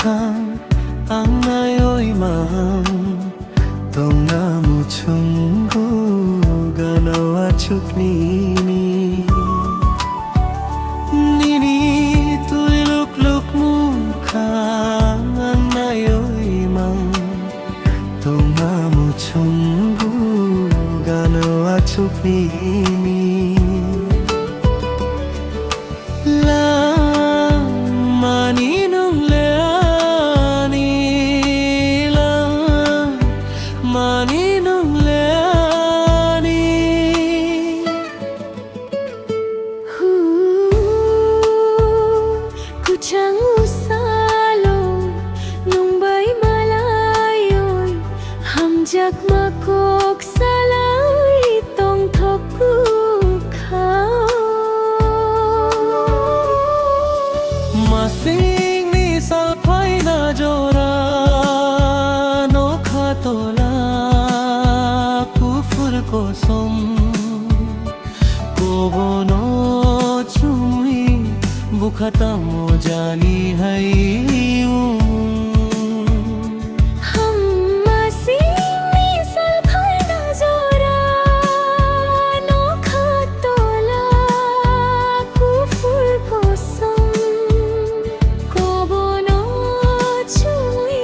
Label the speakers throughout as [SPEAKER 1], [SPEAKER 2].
[SPEAKER 1] khang ang nayo'y mahang tong namuchungu ganawa chuknini nini tuy lúc lúc mu khang ang nayo'y mahang tong namuchungu ganawa chuknini
[SPEAKER 2] Chẳng xa lối nung bay malayoy hamjak makok salay tong thoku khao
[SPEAKER 1] masing ni salphai na jora no khatola kufur ko som kobono chui बुखता मो जानी है
[SPEAKER 2] हम मसीनी सलफाई ना जोरा नोखा तोला कुफुर कोसम कोबोनो चुई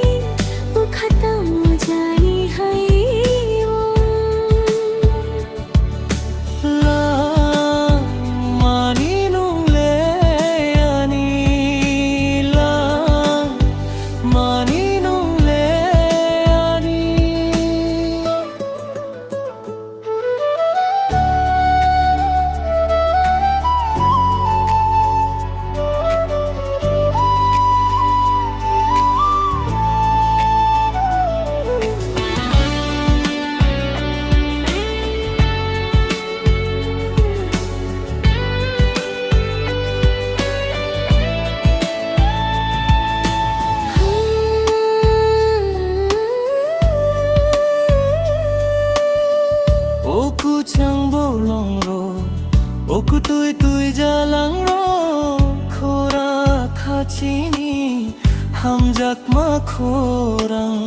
[SPEAKER 2] बुखता मो जानी है
[SPEAKER 1] Oku chang bolong ro Oku tui tui jalang ro Khora khachini hamjak ma khorang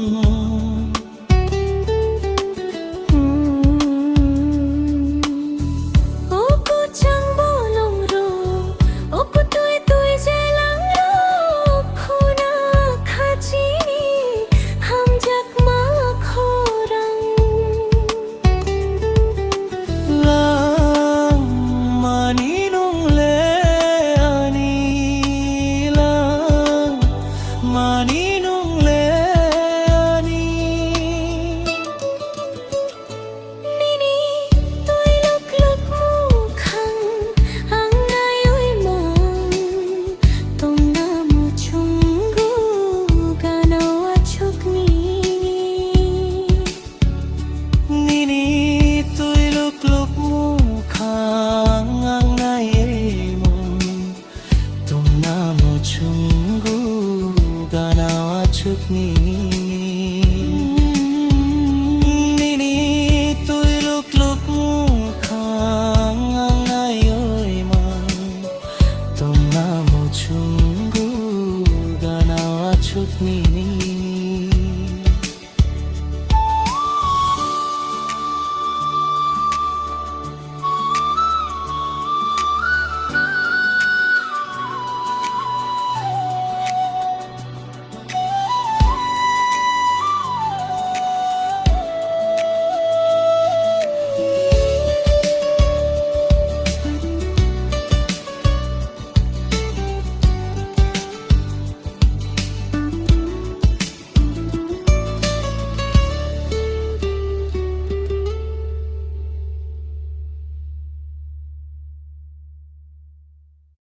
[SPEAKER 1] Nini tui lúc lúc khang ang ayoy mang tong na mo chungu ganawa chuk nini